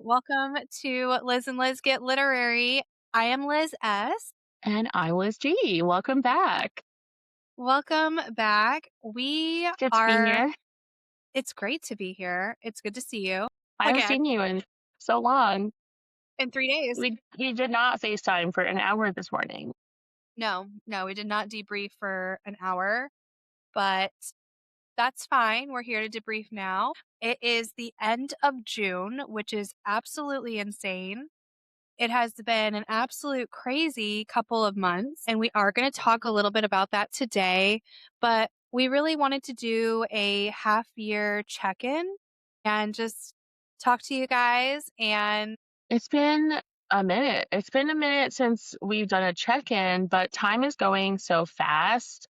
Welcome to Liz and Liz Get Literary. I am Liz S. And I was G. Welcome back. Welcome back. We It's good to be are, here. it's great to be here. It's good to see you I haven't again seen you in so long. in 3 days. We did not FaceTime for an hour this morning. No, we did not debrief for an hour, but that's fine. We're here to debrief now. It is the end of June, which is absolutely insane. It has been an absolute crazy couple of months, and we are going to talk a little bit about that today. But we really wanted to do a half year check in and just talk to you guys. And It's been a minute. It's been a minute since we've done a check-in, but time is going so fast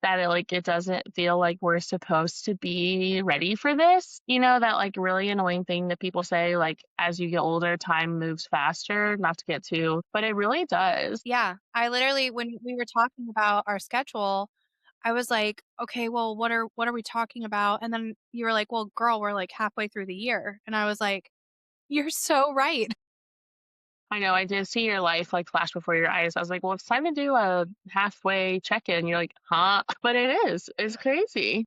that it doesn't feel like we're supposed to be ready for this. You know, that really annoying thing that people say, like, as you get older, time moves faster, not to get too, but it really does. yeah, I literally, when we were talking about our schedule, I was like, okay, well, what are we talking about? And then you were like, well, girl, we're like halfway through the year. And I was like, you're so right. I know, I did see your life flash before your eyes. I was like, well, it's time to do a halfway check-in. You're like, huh? But it is. It's crazy.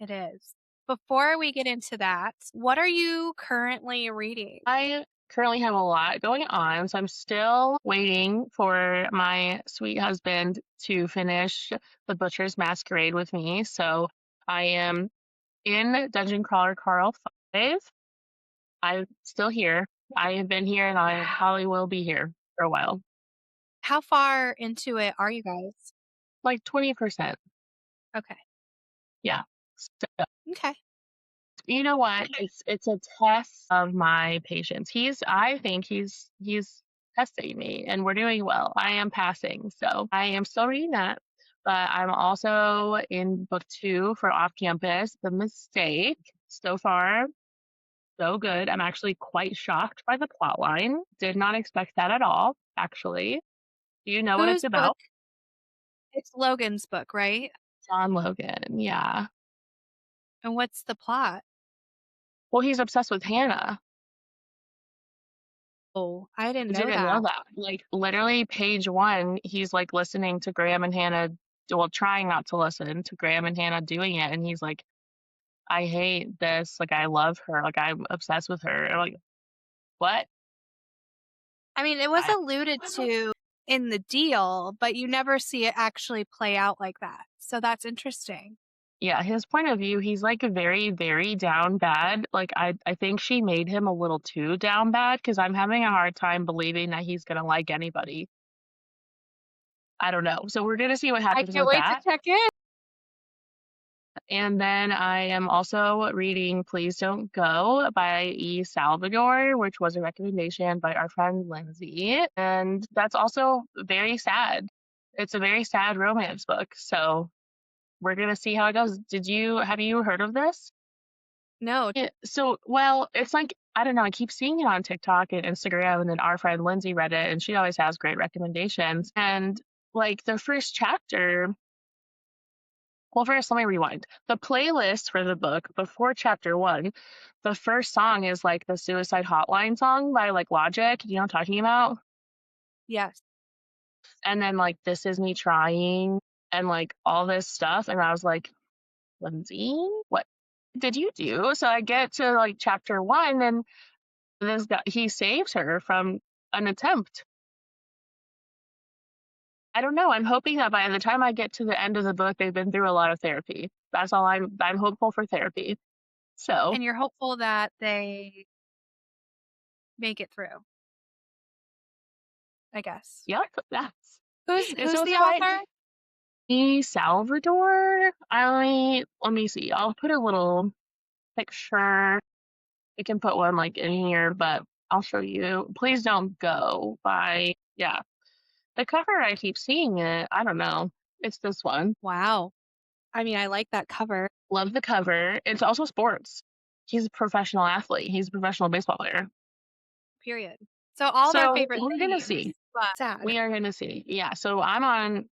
It is. Before we get into that, what are you currently reading? I currently have a lot going on, so I'm still waiting for my sweet husband to finish The Butcher's Masquerade with me. So I am in Dungeon Crawler Carl 5. I'm still here. I have been here and I probably will be here for a while. How far into it are you guys? Like 20%. Okay. Yeah. So, Okay. you know what? It's a test of my patience. I think he's testing me and we're doing well. I am passing. So I am still reading that. But I'm also in book 2 for Off Campus, The Mistake. So far, so good. I'm actually quite shocked by the plot line. Did not expect that at all, actually. Do you know what it's Whose book? about? It's Logan's book, right? John Logan. Yeah. And what's the plot? Well, he's obsessed with Hannah. Oh, I didn't I know didn't know that. that. Literally page 1, he's, listening to Graham and Hannah, well, trying not to listen to Graham and Hannah doing it, and he's like, "I hate this, I love her, I'm obsessed with her." I'm like, "What?" I mean, it was I alluded to in the deal, but you never see it actually play out like that. So that's interesting. Yeah, his point of view, he's, very, very down bad. I think she made him a little too down bad because 'cause I'm having a hard time believing that he's gonna like anybody. I don't know. So we're gonna see what I happens can't with wait to that. check in. And then I am also reading Please Don't Go by E. Salvador, which was a recommendation by our friend Lindsay. And that's also very sad. It's a very sad romance book. So we're going to see how it goes. Have you heard of this? No. Yeah, so, well, it's I don't know. I keep seeing it on TikTok and Instagram. And then our friend Lindsay read it and she always has great recommendations. And the first chapter, well, first, let me rewind. The playlist for the book before chapter 1, the first song is the Suicide Hotline song by Logic. You know what I'm talking about? Yes. And then This Is Me Trying and all this stuff. And I was like, Lindsay, what did you do? So I get to chapter 1 and this guy, he saves her from an attempt. I don't know. I'm hoping that by the time I get to the end of the book, they've been through a lot of therapy. That's all I'm hopeful for therapy. So, And you're hopeful that they make it through, I guess. yep, that's Who's and who's so it's the quite author? E. Salvador. Let me see. I'll put a little picture. I can put one in here, but I'll show you. Please Don't Go by, yeah. The cover, I keep seeing it. I don't know. It's this one. Wow. I mean, I like that cover. Love the cover. It's also sports. He's a professional athlete. He's a professional baseball player. Period. So all their So favorite we're gonna things, see. but sad. We are gonna see. Yeah. So I'm on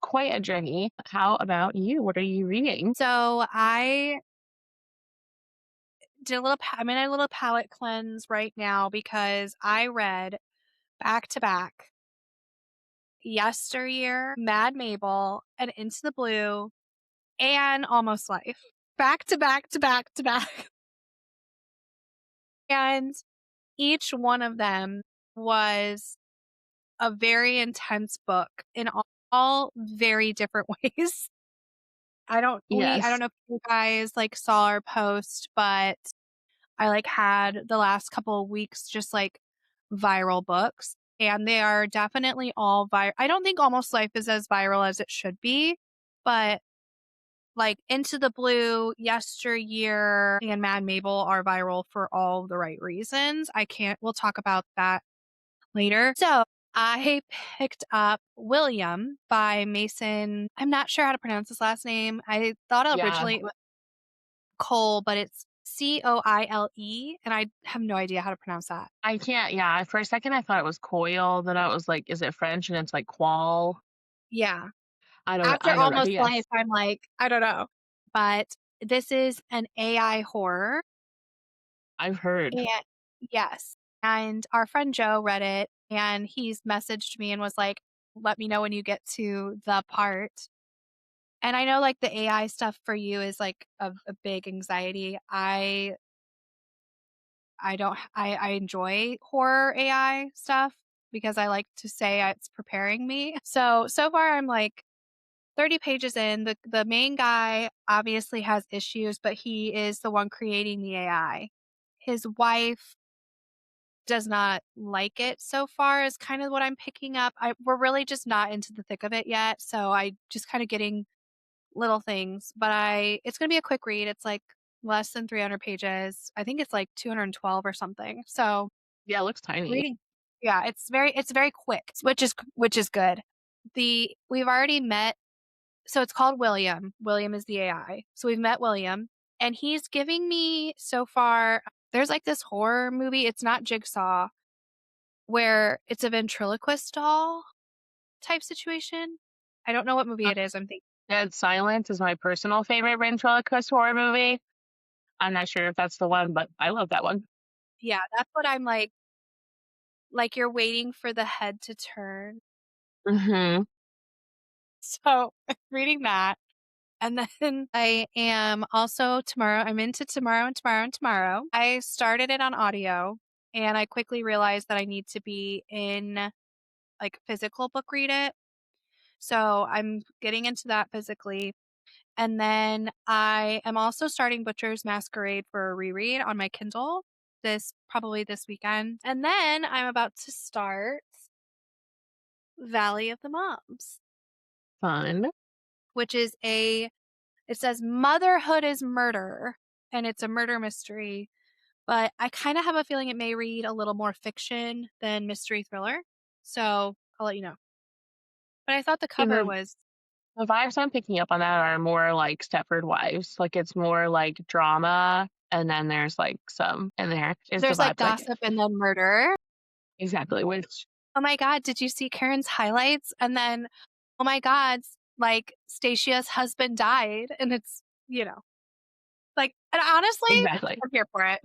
quite a journey. How about you? What are you reading? So I I'm in a little palette cleanse right now because I read back to back Yesteryear, Mad Mabel, and Into the Blue, and Almost Life. Back to back to back to back. And each one of them was a very intense book in all very different ways. I don't Yes. know if you guys like saw our post, but I like had the last couple of weeks just like viral books, and they are definitely all I don't think Almost Life is as viral as it should be, but like Into the Blue, Yesteryear, and Mad Mabel are viral for all the right reasons. We'll talk about that later. So I picked up William by Mason. I'm not sure how to pronounce his last name. I thought Yeah. originally it was Cole, but it's Coile, and I have no idea how to pronounce that. I can't, yeah. For a second, I thought it was coil. Then I was like, is it French? And it's like qual. Yeah. I After don't know. But Almost Life, yes, I'm like, I don't know. But this is an AI horror. I've heard. And yes. And our friend Joe read it and he's messaged me and was like, let me know when you get to the part. And I know like the AI stuff for you is like a big anxiety. I enjoy horror AI stuff because I like to say it's preparing me. So far I'm like 30 pages in. The main guy obviously has issues, but he is the one creating the AI. His wife does not like it so far is kind of what I'm picking up. We're really just not into the thick of it yet, so I just kind of getting little things, but it's going to be a quick read. It's like less than 300 pages. I think it's like 212 or something. So, Yeah, it looks tiny. reading yeah, it's very quick, which is good. We've already met, so it's called William. William is the AI. So we've met William and he's giving me so far there's like this horror movie, it's not Jigsaw, where it's a ventriloquist doll type situation. I don't know what movie Uh, it is, I'm thinking. Dead Silence is my personal favorite ventriloquist horror movie. I'm not sure if that's the one, but I love that one. Yeah, that's what I'm like you're waiting for the head to turn. Hmm. So, reading that, and then I am also tomorrow I'm into Tomorrow and Tomorrow and Tomorrow. I started it on audio, and I quickly realized that I need to be in, like, physical book read it. So, I'm getting into that physically. And then I am also starting Butcher's Masquerade for a reread on my Kindle probably this weekend. And then I'm about to start Valley of the Moms, Fun. which is it says Motherhood is Murder, and it's a murder mystery, but I kind of have a feeling it may read a little more fiction than mystery thriller. So I'll let you know. But I thought the And cover was the vibes I'm picking up on that are more like Stepford Wives. Like it's more like drama, and then there's like some in there is the there's like vibes I get. gossip and then murder. Exactly. Which Oh my god, did you see Karen's highlights? And then, oh my god, like Stacya's husband died, and it's like, and honestly, exactly. I'm here for it.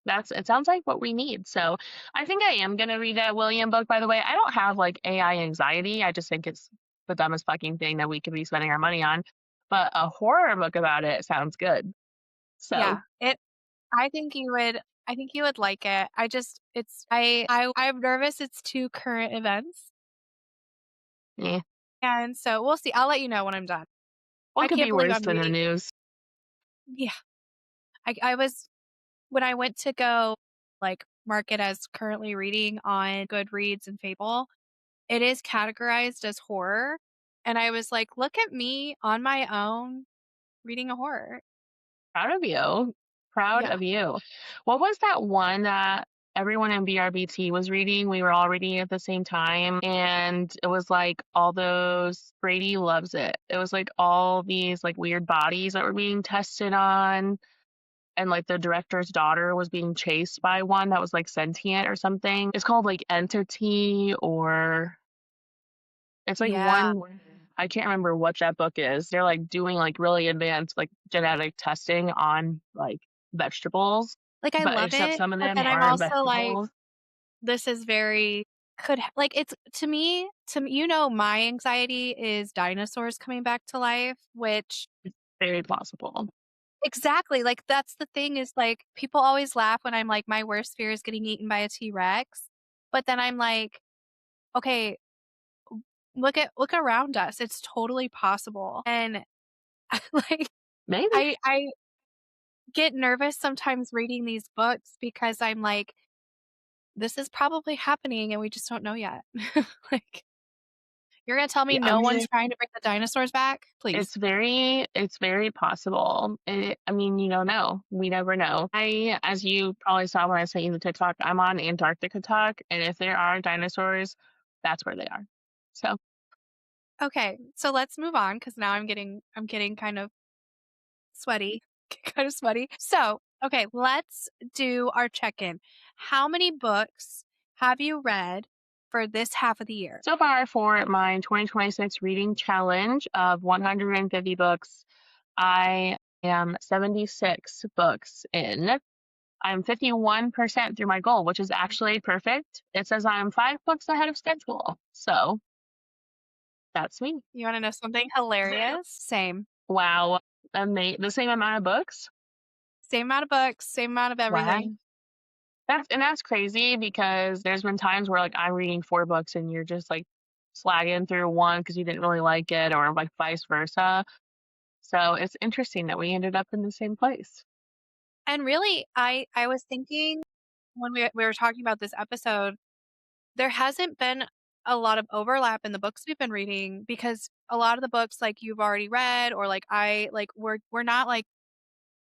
It sounds like what we need. So I think I am gonna read that William book, by the way. I don't have like AI anxiety. I just think it's the dumbest fucking thing that we could be spending our money on. But a horror book about it sounds good. So Yeah, I think you would. I think you would like it. I just, I'm nervous. It's two current events, yeah. and so we'll see. I'll let you know when I'm done. I What could can't be believe worse I'm than the reading. news? Yeah, I was when I went to go like mark it as currently reading on Goodreads and Fable. It is categorized as horror, and I was like, "Look at me on my own reading a horror." Proud of you. Proud Yeah. of you. What was that one that everyone in BRBT was reading? We were all reading at the same time, and it was like all those Brady loves it. It was like all these like weird bodies that were being tested on, and like the director's daughter was being chased by one that was like sentient or something. It's called like Entity, or it's like Yeah. one I can't remember what that book is. They're like doing like really advanced like genetic testing on like vegetables, Like, I but love except it, some of but them then I'm aren't also like, vegetables. this is very could ha like, it's to me, my anxiety is dinosaurs coming back to life, which Very plausible. exactly, like, that's the thing is, like, people always laugh when I'm like, "My worst fear is getting eaten by a T-Rex," but then I'm like, "Okay, look around us, it's totally possible," and, like, Maybe. I get nervous sometimes reading these books because I'm like, "This is probably happening and we just don't know yet." Like, you're gonna tell me Yeah, I no mean, one's trying to bring the dinosaurs back? Please. it's very possible. I mean, you don't know. We never know. As you probably saw when I sent you the TikTok, I'm on Antarctica talk, and if there are dinosaurs, that's where they are. So, Okay, so let's move on because now I'm getting kind of sweaty, kind of sweaty. So, okay, let's do our check-in. How many books have you read for this half of the year? so far for my 2026 reading challenge of 150 books, I am 76 books in. I'm 51% through my goal, which is actually perfect. It says I'm 5 books ahead of schedule. So that's me. You wanna know something hilarious? Same. Wow. The same amount of books? Same amount of books, same amount of Wow. everything. That's crazy because there's been times where like I'm reading 4 books and you're just like slagging through one because you didn't really like it, or like vice versa. So it's interesting that we ended up in the same place. And really, I was thinking when we were talking about this episode, there hasn't been a lot of overlap in the books we've been reading because a lot of the books, like, you've already read or, like, we're not, like,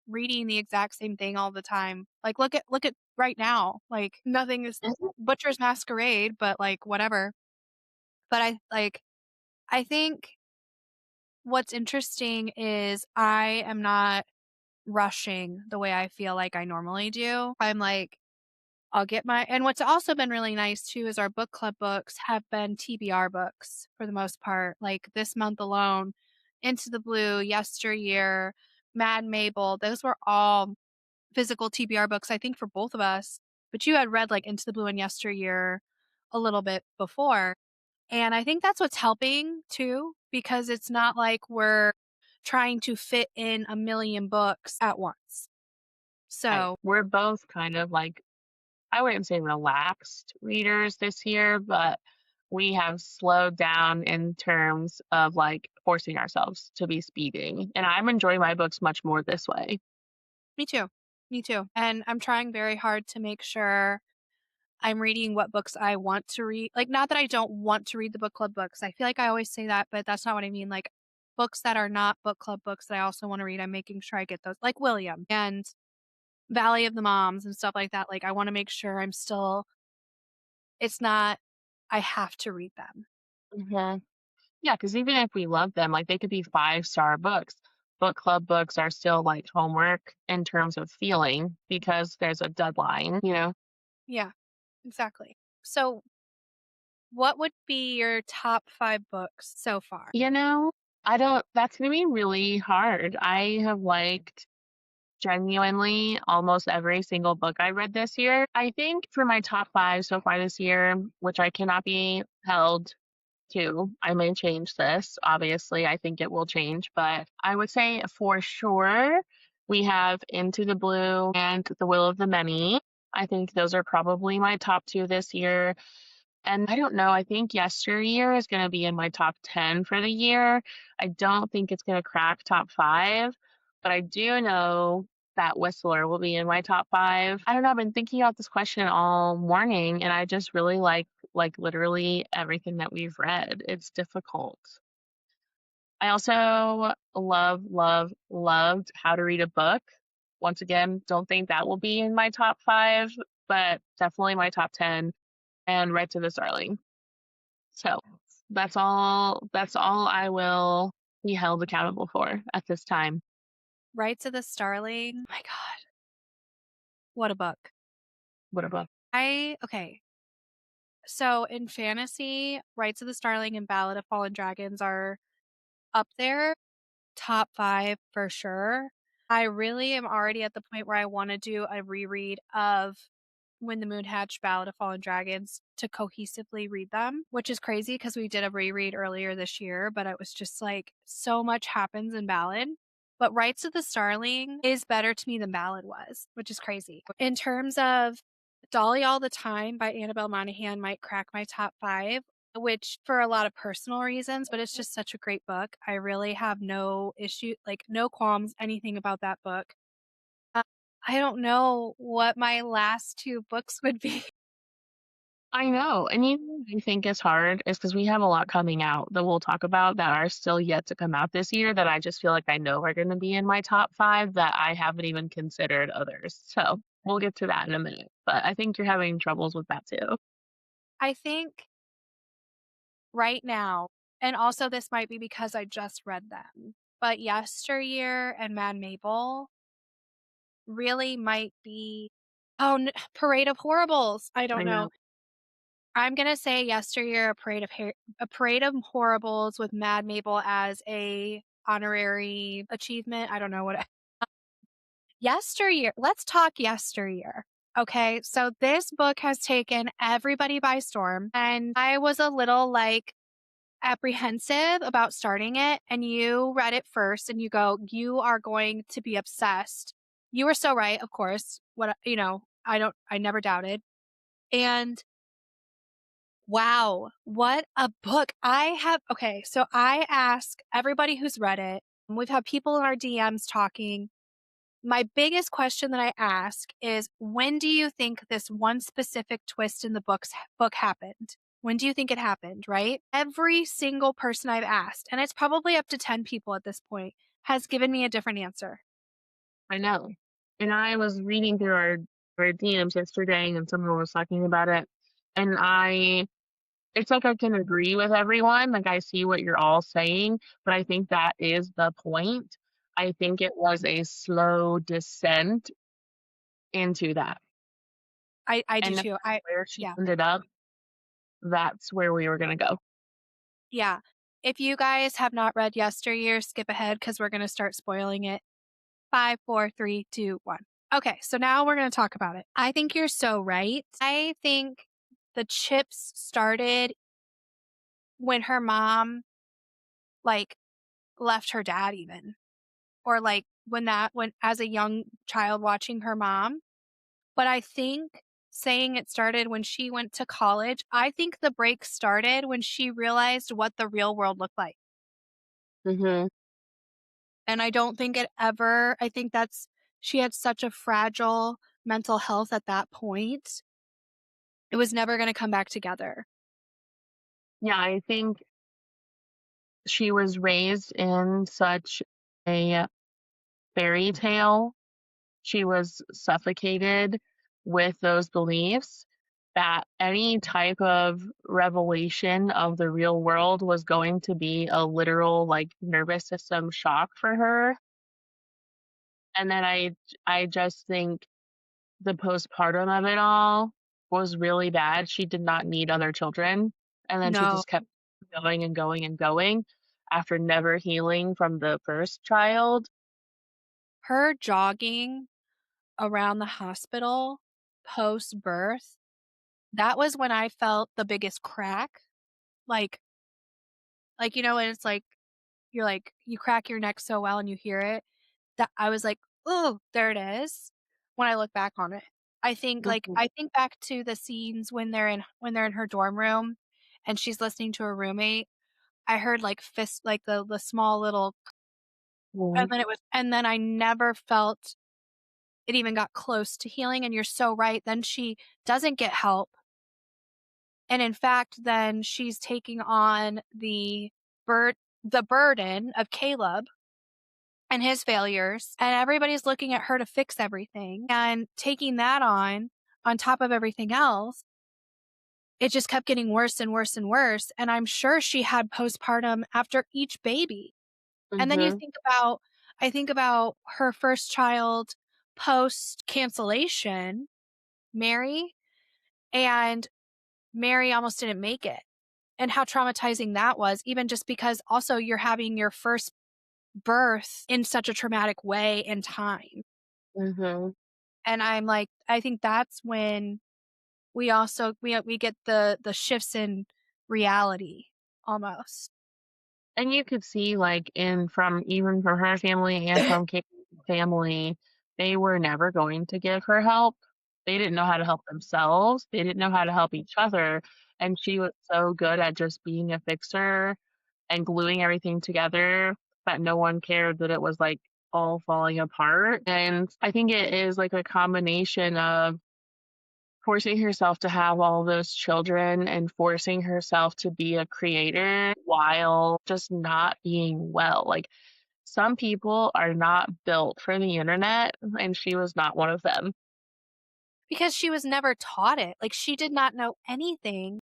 reading the exact same thing all the time. Like, look at right now, like, nothing is Mhm. Butcher's Masquerade, but, like, whatever. But I think what's interesting is I am not rushing the way I feel like I normally do. I'm like, I'll get my and what's also been really nice too is our book club books have been TBR books for the most part. Like this month alone, Into the Blue, Yesteryear, Mad Mabel, those were all physical TBR books, I think for both of us. But you had read like Into the Blue and Yesteryear a little bit before. And I think that's what's helping too, because it's not like we're trying to fit in a million books at once. Right. So, We're both kind of like, I wouldn't say relaxed readers this year, but we have slowed down in terms of like forcing ourselves to be speeding. And I'm enjoying my books much more this way. me too. Me too. And I'm trying very hard to make sure I'm reading what books I want to read. Like, not that I don't want to read the book club books. I feel like I always say that, but that's not what I mean. Like, books that are not book club books that I also want to read, I'm making sure I get those, like William and Valley of the Moms and stuff like that. Like, I want to make sure I'm still, it's not, I have to read them. Hmm. Yeah, because even if we love them, like they could be 5-star books. Book club books are still like homework in terms of feeling because there's a deadline, you know? Yeah, exactly. So, what would be your top 5 books so far? You know, I don't, that's going to be really hard. I have liked genuinely almost every single book I read this year. I think for my top 5 so far this year, which I cannot be held to, I may change this. Obviously, I think it will change, but I would say for sure we have Into the Blue and The Will of the Many. I think those are probably my top 2 this year. And I don't know, I think Yesteryear is going to be in my top 10 for the year. I don't think it's going to crack top 5, but I do know that Whistler will be in my top 5. I don't know, I've been thinking about this question all morning and I just really like literally everything that we've read. It's difficult. I also loved How to Read a Book. Once again, don't think that will be in my top 5, but definitely my top 10, and Right to the Starling. So that's all I will be held accountable for at this time. Rights of the Starling. My God, what a book. What about Okay. So in fantasy, Rights of the Starling and Ballad of Fallen Dragons are up there, top 5 for sure. I really am already at the point where I wanna do a reread of When the Moon Hatched, Ballad of Fallen Dragons to cohesively read them, which is crazy because we did a reread earlier this year, but it was just, like, so much happens in Ballad. But Rights of the Starling is better to me than Ballad was, which is crazy. In terms of Dolly All the Time by Annabelle Monaghan might crack my top 5, which for a lot of personal reasons, but it's just such a great book. I really have no issue like, no qualms, anything about that book. Uh, I don't know what my last 2 books would be. I know, and you know what I think is hard is because we have a lot coming out that we'll talk about that are still yet to come out this year that I just feel like I know are gonna be in my top 5 that I haven't even considered others. So, we'll get to that in a minute, but I think you're having troubles with that too. I think right now, and also this might be because I just read them, but Yesteryear and Mad Mabel really might be Parade of Horribles. I I don't know. know. I'm gonna say Yesteryear, A Parade of Horribles with Mad Mabel as a honorary achievement. I don't know what Yesteryear. Let's talk Yesteryear. Okay, so this book has taken everybody by storm, and I was a little like apprehensive about starting it. And you read it first, and you go, "You are going to be obsessed." You were so right, of course. I never doubted. And wow, what a book. So I ask everybody who's read it, and we've had people in our DMs talking. My biggest question that I ask is when do you think this one specific twist in the book happened? When do you think it happened, right? Every single person I've asked, and it's probably up to 10 people at this point, has given me a different answer. I know. And I was reading through our DMs yesterday and someone was talking about it, and I it's like I can agree with everyone, like, I see what you're all saying, but I think that is the point. I think it was a slow descent into that, I do and no too. matter where she Yeah. ended up, that's where we were gonna go. Yeah. If you guys have not read Yesteryear, skip ahead because we're going to start spoiling it. Five, four, three, two, one. Okay, so now we're going to talk about it. I think you're so right. I think the chips started when her mom, like, left her dad, even, or like when as a young child watching her mom. But I think saying it started when she went to college, I think the break started when she realized what the real world looked like. Mhm. And I don't think it ever I think that's she had such a fragile mental health at that point. It was never gonna come back together. Yeah, I think she was raised in such a fairy tale. She was suffocated with those beliefs that any type of revelation of the real world was going to be a literal, like, nervous system shock for her, and then I just think the postpartum of it all was really bad. She did not need other children, and then she No. just kept going and going and going after never healing from the first child. Her jogging around the hospital post-birth, that was when I felt the biggest crack. Like and it's like, you crack your neck so well and you hear it, that I was like, "Ooh, there it is," when I look back on it. Mhm. I think back to the scenes when they're in her dorm room and she's listening to her roommate. I heard, like, fist like, the small little Mhm. and then I never felt it even got close to healing, and you're so right, then she doesn't get help, and in fact, then she's taking on the burden of Caleb and his failures, and everybody's looking at her to fix everything, and taking that on top of everything else, it just kept getting worse and worse and worse, and I'm sure she had postpartum after each baby. And then Mhm. I think about her first child post cancellation, Mary, and Mary almost didn't make it, and how traumatizing that was, even just because also you're having your first birth in such a traumatic way in time. Mhm. And I'm like, I think that's when we also we get the shifts in reality almost. And you could see, like, in from even from her family and from Kate's family, they were never going to give her help. They didn't know how to help themselves, they didn't know how to help each other, and she was so good at just being a fixer and gluing everything together that no one cared that it was, like, all falling apart, and I think it is, like, a combination of forcing herself to have all those children and forcing herself to be a creator while just not being well. Like, some people are not built for the internet, and she was not one of them. Because she was never taught it. Like, she did not know anything,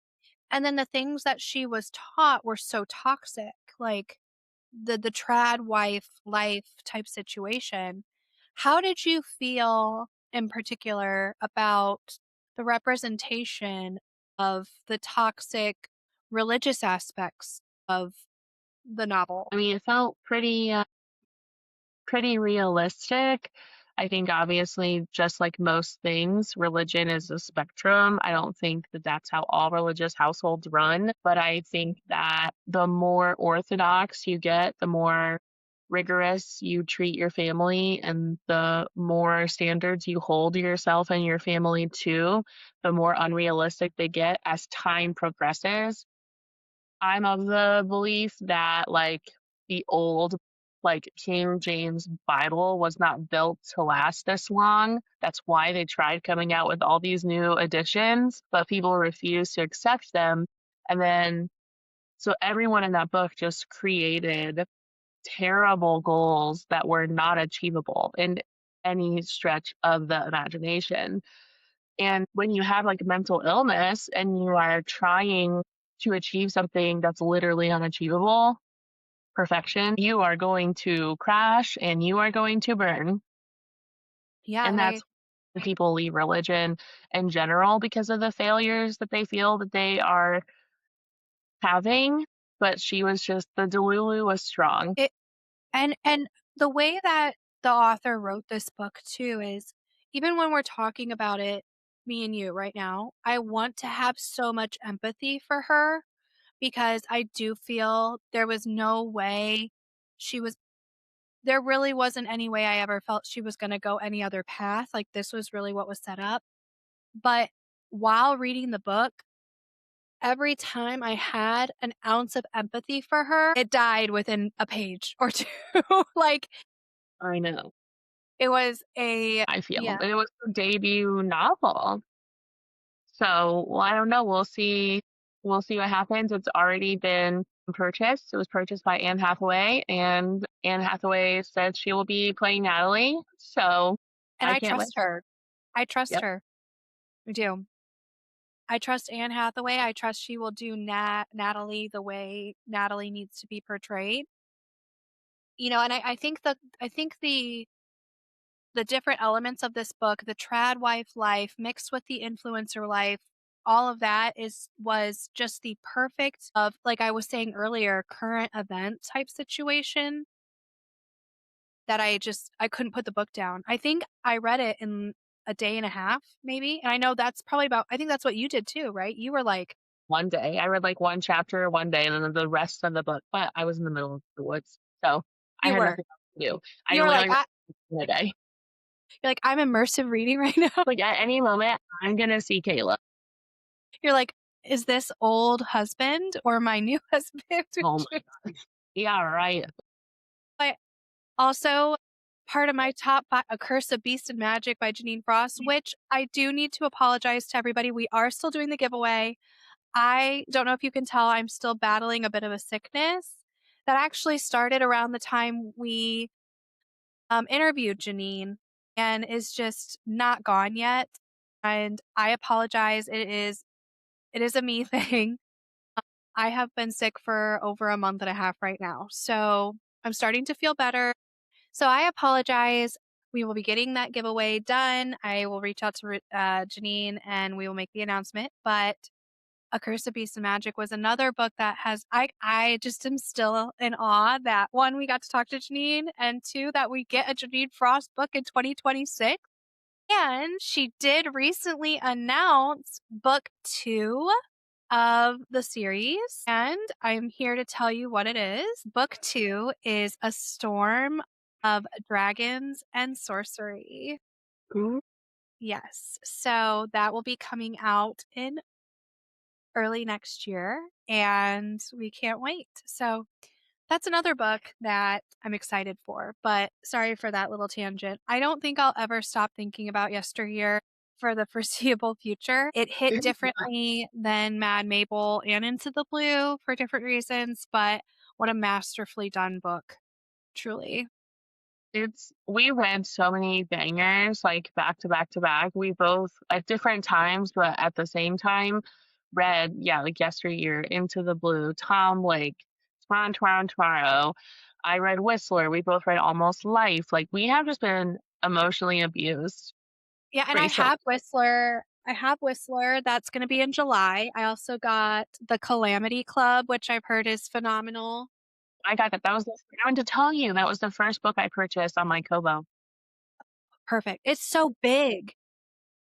and then the things that she was taught were so toxic, like the trad wife life type situation. How did you feel in particular about the representation of the toxic religious aspects of the novel? I mean, it felt pretty realistic. I think obviously, just like most things, religion is a spectrum. I don't think that that's how all religious households run, but I think that the more orthodox you get, the more rigorous you treat your family, and the more standards you hold yourself and your family to, the more unrealistic they get as time progresses. I'm of the belief that, like, the old, like, King James Bible was not built to last this long. That's why they tried coming out with all these new editions, but people refused to accept them, and then so everyone in that book just created terrible goals that were not achievable in any stretch of the imagination. And when you have, like, mental illness and you are trying to achieve something that's literally unachievable, perfection, you are going to crash and you are going to burn. Yeah, And and that's when people leave religion in general because of the failures that they feel that they are having. But she was just the Delulu was strong. it and the way that the author wrote this book too is even when we're talking about it, me and you right now, I want to have so much empathy for her because I do feel there was no way she was there really wasn't any way I ever felt she was gonna go any other path, like, this was really what was set up, but while reading the book, every time I had an ounce of empathy for her, it died within a page or 2. Like, I know. it was a I feel. yeah, And it was her debut novel. So, well, I don't know. We'll see what happens. It's already been purchased. It was purchased by Anne Hathaway, and Anne Hathaway said she will be playing Natalie. So and I I can't wait. trust her. I trust Yep. her. I do. I trust Anne Hathaway, I trust she will do Natalie the way Natalie needs to be portrayed. You know, and I think the different elements of this book, the trad wife life mixed with the influencer life, all of that is was just the perfect of like I was saying earlier, current event type situation that I couldn't put the book down. I think I read it in a day and a half, maybe. And I know that's probably about I think that's what you did too, right? You were like One day. I read like one chapter one day and then the rest of the book, but I was in the middle of the woods. So I you had were. nothing else to do. I You were like literally read in a day. you're like I'm immersive reading right now. Like at any moment, I'm gonna see Kayla. You're like, is this old husband or my new husband? Oh my god. Yeah, right. But also, part of my top 5 A Curse of Beast and Magic by Janine Frost, which I do need to apologize to everybody. We are still doing the giveaway. I don't know if you can tell, I'm still battling a bit of a sickness that actually started around the time we, interviewed Janine and is just not gone yet, and I apologize. It is a me thing. I have been sick for over a month and a half right now, so I'm starting to feel better. So I apologize. We will be getting that giveaway done. I will reach out to Janine and we will make the announcement. But A Curse of Beast and Magic was another book that has I just am still in awe that, 1, we got to talk to Janine, and 2, that we get a Janine Frost book in 2026. And she did recently announce book 2 of the series, and I'm here to tell you what it is. Book 2 is A Storm of Dragons and Sorcery. Ooh. Yes. So that will be coming out in early next year, and we can't wait. So that's another book that I'm excited for. But sorry for that little tangent. I don't think I'll ever stop thinking about yesteryear for the foreseeable future. It hit differently than Mad Mabel and Into the Blue for different reasons, but what a masterfully done book, truly. We read so many bangers, like, back to back to back. We both, at different times, but at the same time, read, yeah, like, Yesteryear, Into the Blue, Tom Lake, Tomorrow. I read Whistler. We both read Almost Life. Like, we have just been emotionally abused Yeah, and I recently. have Whistler. I have Whistler. That's going to be in July. I also got The Calamity Club, which I've heard is phenomenal. I got that. That was I meant to tell you, that was the first book I purchased on my Kobo. Perfect. It's so big.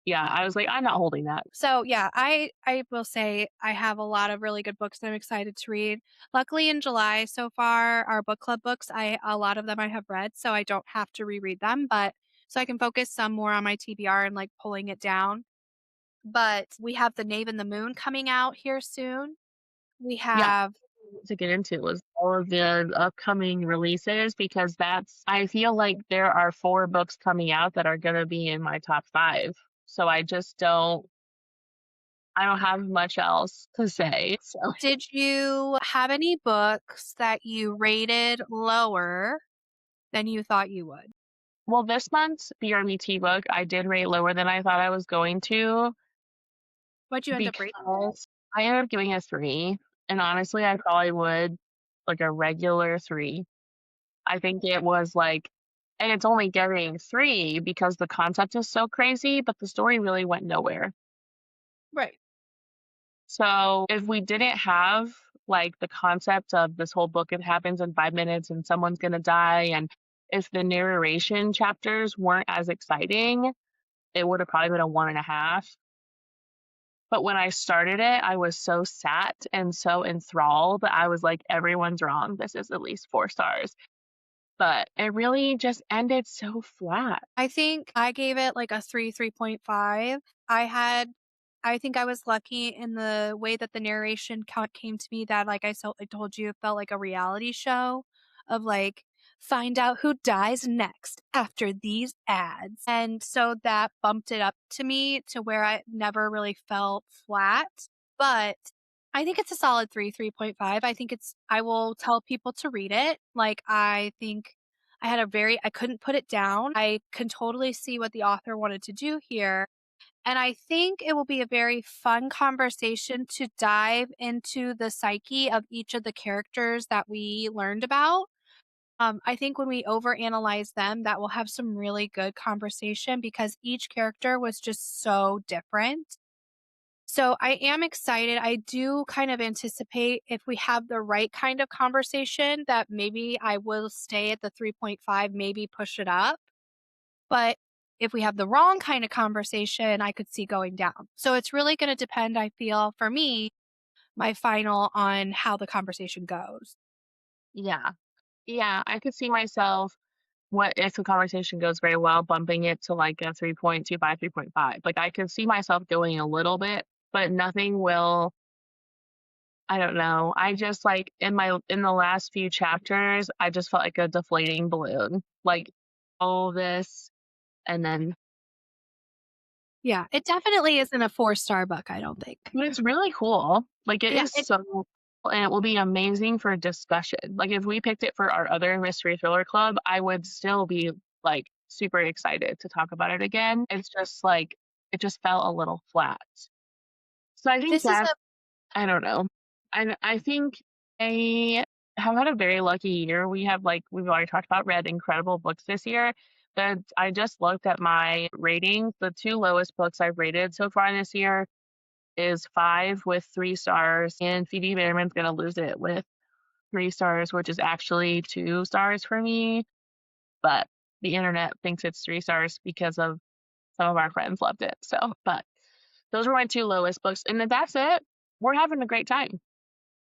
Yeah, I was like, "I'm not holding that." So yeah, I will say I have a lot of really good books that I'm excited to read. Luckily in July so far, our book club books, a lot of them I have read, so I don't have to reread them, but so I can focus some more on my TBR and like pulling it down. But we have The Knave and the Moon coming out here soon. We Yeah. have To get into was all of the upcoming releases, because that's I feel like there are 4 books coming out that are gonna be in my top 5. So I don't have much else to say. So, Did you have any books that you rated lower than you thought you would? well, this month's BRBT book, I did rate lower than I thought I was going to, What'd you end up rating? because I ended up giving a 3, and honestly, I probably would like a regular 3. I think it was like, and it's only getting 3 because the concept is so crazy, but the story really went nowhere. Right. So if we didn't have like the concept of this whole book, it happens in 5 minutes and someone's gonna die, and if the narration chapters weren't as exciting, it would have probably been a 1.5. But when I started it, I was so sat and so enthralled that I was like, everyone's wrong. This is at least 4 stars. But it really just ended so flat. I think I gave it like a 3, 3.5. I think I was lucky in the way that the narration came to me that, like I told you, it felt like a reality show of like, find out who dies next after these ads. And so that bumped it up to me to where I never really felt flat. But I think it's a solid 3, 3.5. I will tell people to read it. Like, I think I couldn't put it down. I can totally see what the author wanted to do here. And I think it will be a very fun conversation to dive into the psyche of each of the characters that we learned about. I think when we overanalyze them, that will have some really good conversation because each character was just so different. So I am excited. I do kind of anticipate if we have the right kind of conversation that maybe I will stay at the 3.5, maybe push it up. But if we have the wrong kind of conversation, I could see going down. So it's really going to depend, I feel, for me, my final on how the conversation goes. Yeah. Yeah, I could see myself, what if the conversation goes very well, bumping it to like a 3.25, 3.5. Like I could see myself going a little bit, but nothing will, I don't know. I just like in the last few chapters, I just felt like a deflating balloon. Like all this and then Yeah, it definitely isn't a 4-star book, I don't think. but it's really cool. Like it Yeah, is so cool, and it will be amazing for discussion. Like if we picked it for our other mystery thriller club, I would still be like super excited to talk about it again. It's just like it just felt a little flat. So I think this is that a I don't know. I think I have had a very lucky year. We've already talked about read incredible books this year. But I just looked at my ratings. The 2 lowest books I've rated so far this year is 5 with 3 stars, and Phoebe Behrman's gonna lose it with 3 stars, which is actually 2 stars for me, but the internet thinks it's 3 stars because of some of our friends loved it. So, but those were my 2 lowest books, and then that's it. We're having a great time.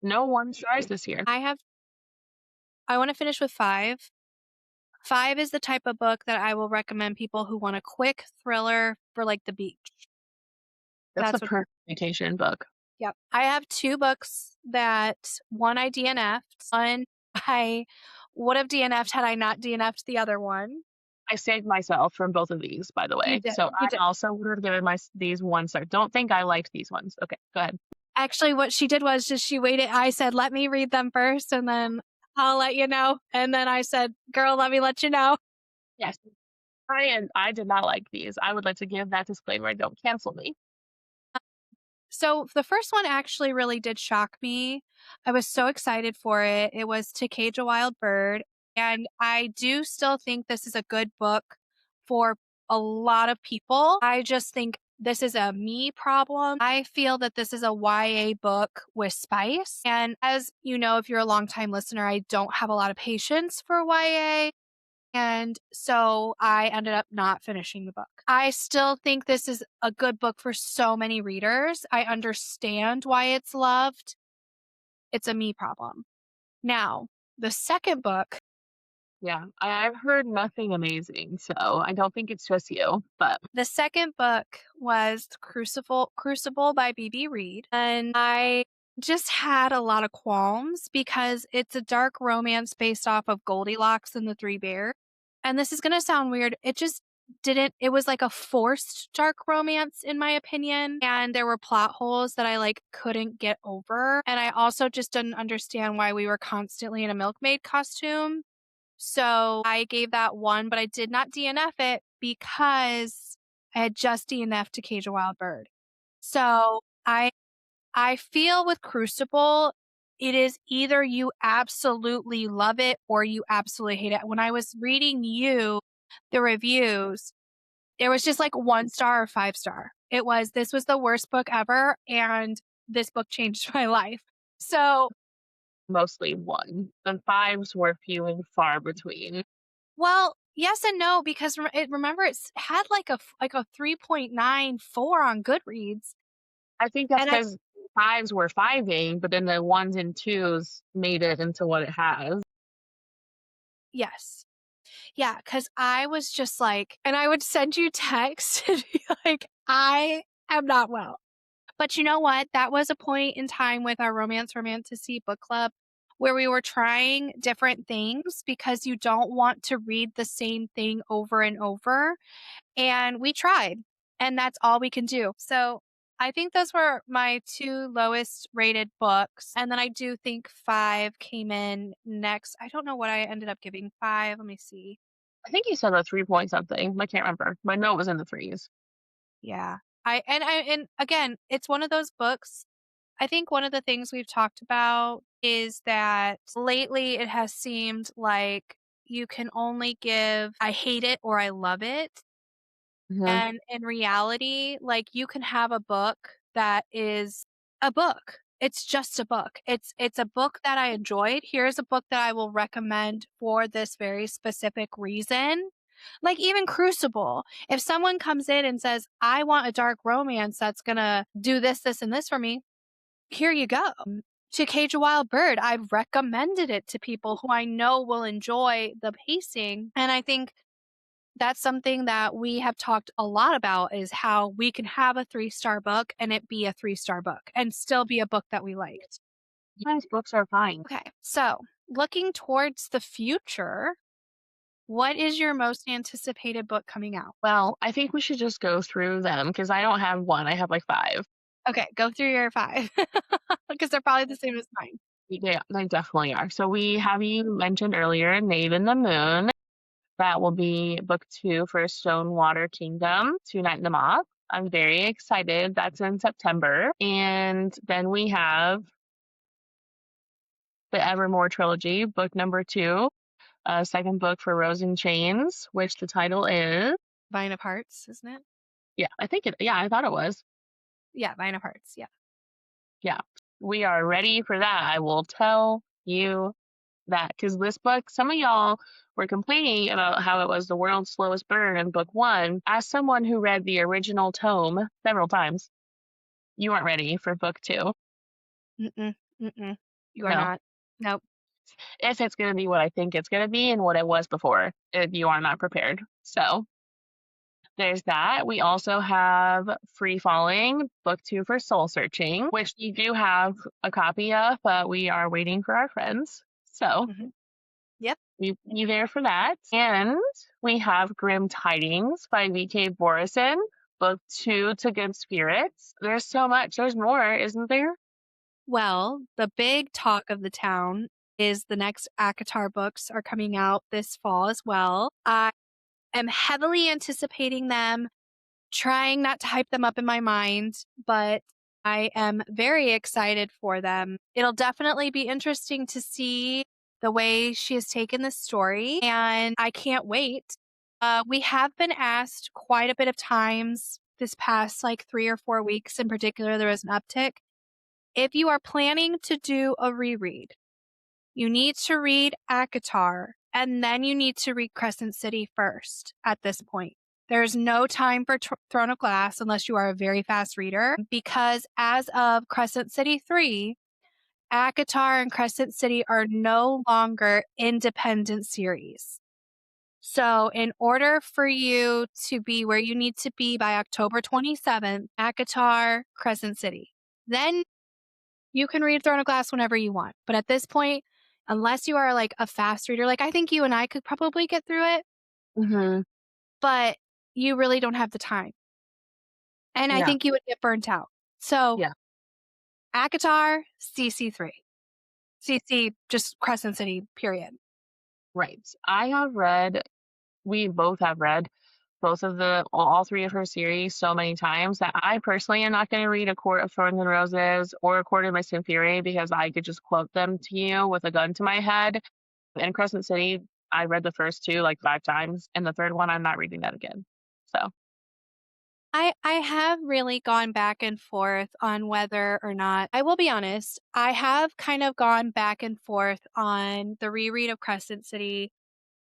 No 1 stars this year. I want to finish with 5. 5 is the type of book that I will recommend people who want a quick thriller for like the beach. That's the That's what. perfect vacation book. Yep. I have 2 books that one I DNF'd, one I would have DNF'd had I not DNF'd the other one. I saved myself from both of these, by the You way. did. So You I did. also would have given these 1 star. Don't think I liked these ones. Okay, go ahead. Actually, what she did was just she waited. I said, "Let me read them first, and then I'll let you know." And then I said, "Girl, let me let you know." Yes. I did not like these. I would like to give that disclaimer. Don't cancel me. So the first one actually really did shock me. I was so excited for it. It was To Cage a Wild Bird. And I do still think this is a good book for a lot of people. I just think this is a me problem. I feel that this is a YA book with spice. And as you know, if you're a longtime listener, I don't have a lot of patience for YA. And so I ended up not finishing the book. I still think this is a good book for so many readers. I understand why it's loved. It's a me problem. Now, the second book, Yeah, I've heard nothing amazing, so I don't think it's just you, but was Crucible by BB Reed. And I just had a lot of qualms because it's a dark romance based off of Goldilocks and the Three Bears. And this is going to sound weird. It just didn't, it was like a forced dark romance in my opinion. And there were plot holes that I like couldn't get over. And I also just didn't understand why we were constantly in a milkmaid costume. So I gave that 1, but I did not DNF it because I had just DNF'd To Cage a Wild Bird. So I feel with Crucible, it is either you absolutely love it or you absolutely hate it. When I was reading the reviews, there was just like 1 star or 5 star. This was the worst book ever, and this book changed my life. So, mostly 1. The 5s were few and far between. well, yes and no, because remember it had like a 3.94 on Goodreads. I think that's And I, because 5s were 5ing, but then the 1s and 2s made it into what it has. yes. Yeah, because I was just like, and I would send you texts and be like, I am not well. But you know what? That was a point in time with our Romance Romantasy book club where we were trying different things because you don't want to read the same thing over and over. And we tried, and that's all we can do. So I think those were my 2 lowest rated books. And then I do think 5 came in next. I don't know what I ended up giving 5. Let me see. I think you said a 3 point something. I can't remember. My note was in the 3s. Yeah. And again, it's one of those books. I think one of the things we've talked about is that lately it has seemed like you can only give I hate it or I love it. Mhm. And in reality, like you can have a book that is a book. It's just a book. It's a book that I enjoyed. Here's a book that I will recommend for this very specific reason. Like even Crucible. If someone comes in and says, "I want a dark romance that's going to do this, this and this for me," here you go. To Cage a Wild Bird, I've recommended it to people who I know will enjoy the pacing. And I think that's something that we have talked a lot about is how we can have a 3-star book and it be a 3-star book and still be a book that we liked. Sometimes books are fine. Okay. So, looking towards the future, what is your most anticipated book coming out? Well, I think we should just go through them because I don't have 1. I have like 5. Okay, go through your 5 because they're probably the same as mine. They definitely are. So we have you mentioned earlier, Knave in the Moon. That will be book 2 for Stonewater Kingdom, To Night in the Moth. I'm very excited. That's in September. And then we have the Evermore trilogy, book number 2, second book for Rose in Chains, which the title is. Vine of Hearts, isn't it? Yeah, I thought it was. Yeah, Vine of Hearts. Yeah. Yeah, we are ready for that. I will tell you that because this book, some of y'all were complaining about how it was the world's slowest burn in book one. As someone who read the original tome several times, you aren't ready for book two. Mm-mm. Mm-mm. You are No, not. Nope. if it's going to be what I think it's going to be and what it was before, if you are not prepared. So there's that. We also have Free Falling, book two for Soul Searching, which you do have a copy of, but we are waiting for our friends. So Hmm. Yep. be there for that. And we have Grim Tidings by V.K. Borison, book two to Good Spirits. There's so much. There's more, isn't there? Well, the big talk of the town is the next ACOTAR books are coming out this fall as well. I am heavily anticipating them, trying not to hype them up in my mind, but I am very excited for them. It'll definitely be interesting to see the way she has taken this story, and I can't wait. We have been asked quite a bit of times this past like 3 or 4 weeks in particular, there was an uptick. If you are planning to do a reread, you need to read ACOTAR and then you need to read Crescent City first at this point. There's no time for Throne of Glass unless you are a very fast reader, because as of Crescent City 3, ACOTAR and Crescent City are no longer independent series. So, in order for you to be where you need to be by October 27th, ACOTAR, Crescent City. Then you can read Throne of Glass whenever you want. But at this point, unless you are like a fast reader, like I think you and I could probably get through it, Mm-hmm. but you really don't have the time. And I Yeah. think you would get burnt out. So Yeah. ACOTAR, CC3. CC, just Crescent City, period. Right. I have read, we both have read both of all three of her series so many times that I personally am not going to read A Court of Thorns and Roses or A Court of Mist and Fury because I could just quote them to you with a gun to my head. In Crescent City, I read the first two like 5 times, and the third one I'm not reading that again. So I have really gone back and forth on whether or not, I will be honest, I have kind of gone back and forth on the reread of Crescent City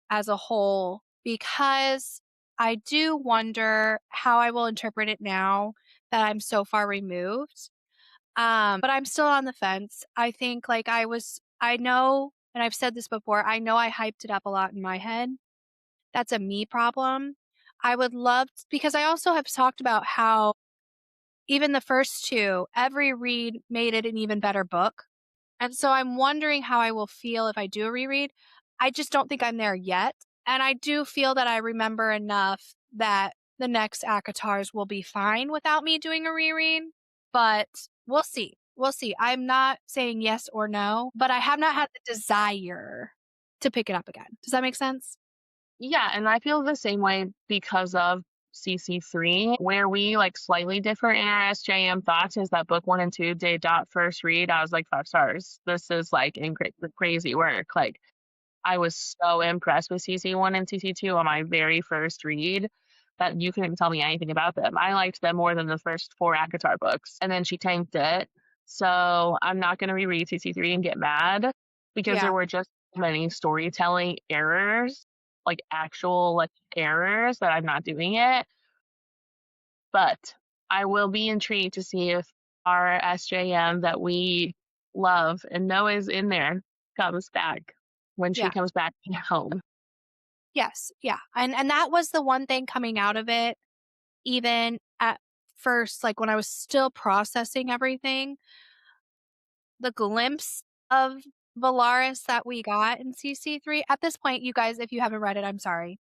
as a whole, because I do wonder how I will interpret it now that I'm so far removed. But I'm still on the fence. I think like I know, and I've said this before, I know I hyped it up a lot in my head. That's a me problem. I would love because I also have talked about how even the first two, every read made it an even better book. And so I'm wondering how I will feel if I do a reread. I just don't think I'm there yet. And I do feel that I remember enough that the next ACOTARs will be fine without me doing a reread. But we'll see. We'll see. I'm not saying yes or no, but I have not had the desire to pick it up again. Does that make sense? yeah, and I feel the same way because of CC3, where we like slightly differ in our SJM thoughts is that book one and two did dot first read. I was like 5 stars. This is like crazy work. Like I was so impressed with CC1 and CC2 on my very first read that you couldn't tell me anything about them. I liked them more than the first 4 ACOTAR books, and then she tanked it. So I'm not going to reread CC3 and get mad because Yeah. there were just many storytelling errors, like actual like errors that I'm not doing it. But I will be intrigued to see if our SJM that we love and know is in there comes back when she Yeah. comes back home. Yes. Yeah. And that was the one thing coming out of it, even at first, like when I was still processing everything, the glimpse of Valaris that we got in CC3 at this point, you guys, if you haven't read it, I'm sorry,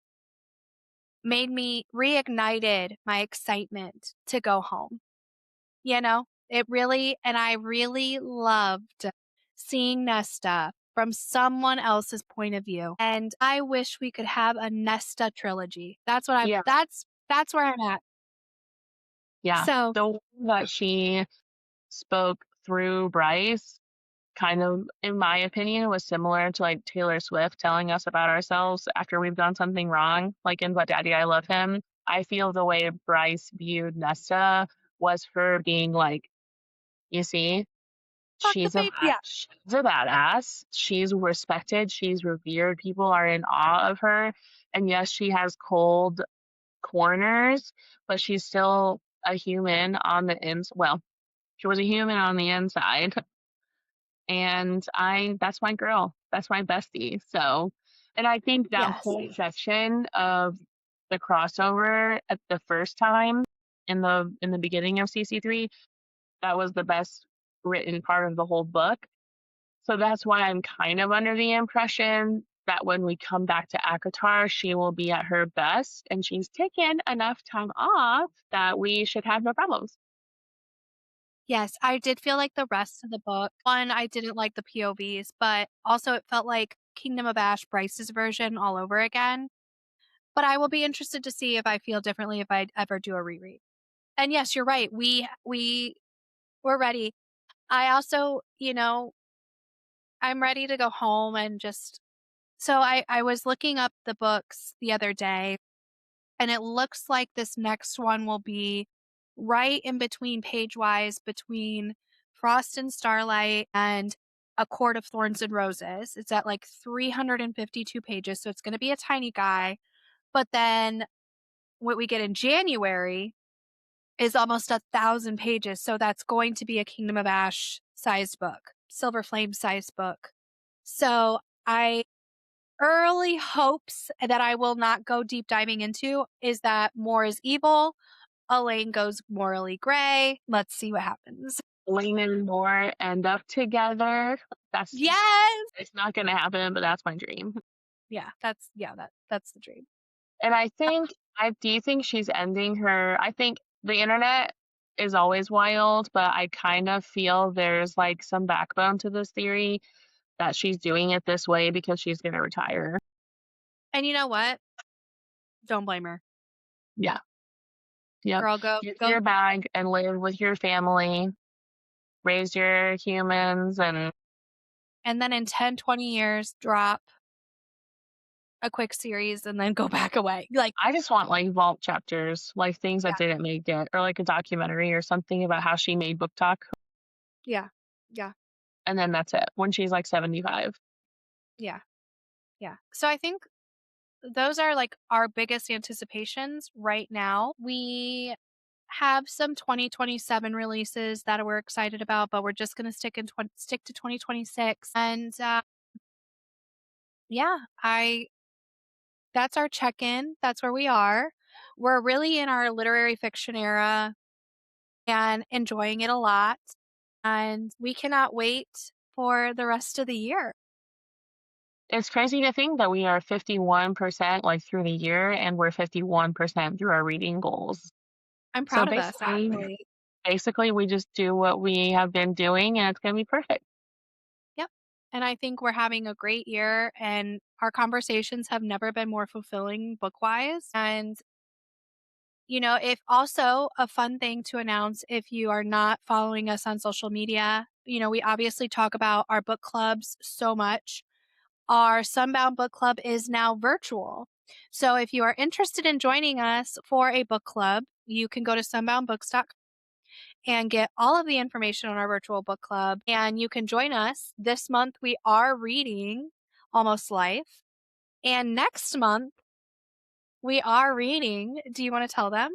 made me reignited my excitement to go home. You know, it really, and I really loved seeing Nesta from someone else's point of view. And I wish we could have a Nesta trilogy. Yeah, That's where I'm at. yeah. So The way that she spoke through Bryce, kind of, in my opinion, was similar to like Taylor Swift telling us about ourselves after we've done something wrong, like in But Daddy, I Love Him. I feel the way Bryce viewed Nesta was her being like, you see, Fuck the faith. Yeah. she's a badass. She's respected. She's revered. People are in awe of her. And yes, she has cold corners, but she's still a human on the ins. Well, she was a human on the inside, and I that's my girl. That's my bestie. So, and I think that Yes. whole section of the crossover at the first time in the beginning of CC3, that was the best written part of the whole book. So that's why I'm kind of under the impression that when we come back to ACOTAR, she will be at her best, and she's taken enough time off that we should have no problems. Yes, I did feel like the rest of the book, one, I didn't like the POVs, but also it felt like Kingdom of Ash Bryce's version all over again. But I will be interested to see if I feel differently if I ever do a reread. And yes, you're right. We're ready. I also, I'm ready to go home and just so I was looking up the books the other day, and it looks like this next one will be right in between page-wise between Frost and Starlight and A Court of Thorns and Roses. It's at like 352 pages, so it's going to be a tiny guy. But then what we get in January is almost 1,000 pages, so that's going to be a Kingdom of Ash sized book, Silver Flame sized book. So I early hopes that I will not go deep diving into is that more is evil. Elaine goes morally gray. Let's see what happens. Lane and Moore end up together. That's Yes. it's not gonna happen, but that's my dream. That's the dream. And I do think she's ending her. I think the internet is always wild, but I kind of feel there's like some backbone to this theory that she's doing it this way because she's gonna retire. And you know what? Don't blame her. Yeah. Yep. Girl, go Get go your bag and live with your family, raise your humans, and and then in 10, 20 years drop a quick series and then go back away. Like, I just want like vault chapters, like things that yeah, didn't make it, or like a documentary or something about how she made Book Talk, yeah, yeah, and then that's it when she's like 75. yeah, yeah. So I think those are like our biggest anticipations right now. We have some 2027 releases that we're excited about, but we're just going to stick to 2026. And yeah, I that's our check-in. That's where we are. We're really in our literary fiction era and enjoying it a lot. And we cannot wait for the rest of the year. It's crazy to think that we are 51% like through the year and we're 51% through our reading goals. I'm So proud of us, actually. basically we just do what we have been doing and it's going to be perfect. Yep. And I think we're having a great year, and our conversations have never been more fulfilling book wise. And if also a fun thing to announce if you are not following us on social media, we obviously talk about our book clubs so much. Our Sunbound Book Club is now virtual. So if you are interested in joining us for a book club, you can go to sunboundbooks.com and get all of the information on our virtual book club. And you can join us. This month, we are reading Almost Life. And next month, we are reading. Do you want to tell them?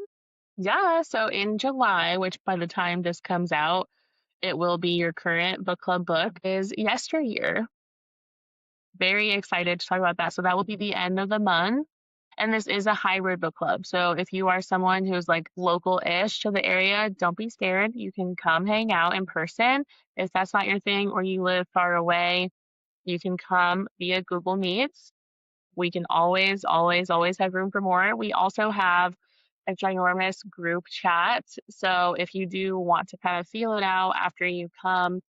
Yeah, so in July, which by the time this comes out, it will be your current book club book is Yesteryear. Very excited to talk about that. So that will be the end of the month. And this is a hybrid book club. So if you are someone who's like local-ish to the area, don't be scared. You can come hang out in person. If that's not your thing or you live far away, you can come via Google Meets. We can always, always, always have room for more. We also have a ginormous group chat. So if you do want to kind of feel it out after you come,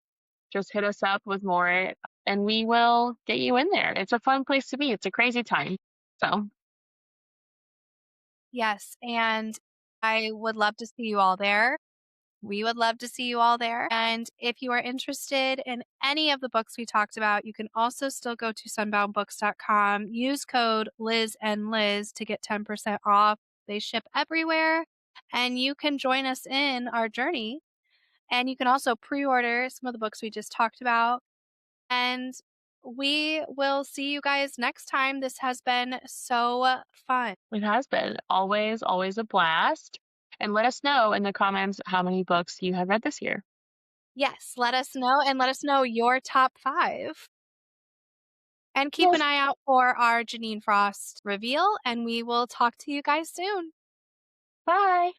just hit us up with more and we will get you in there. It's a fun place to be. It's a crazy time. So Yes. And I would love to see you all there. We would love to see you all there. And if you are interested in any of the books we talked about, you can also still go to sunboundbooks.com, use code Liz and Liz to get 10% off. They ship everywhere. and you can join us in our journey. And you can also pre order some of the books we just talked about. And we will see you guys next time. This has been so fun. It has been always, always a blast. And let us know in the comments how many books you have read this year. Yes, let us know and let us know your top 5. And keep an Yes. eye out for our Janine Frost reveal, and we will talk to you guys soon. Bye.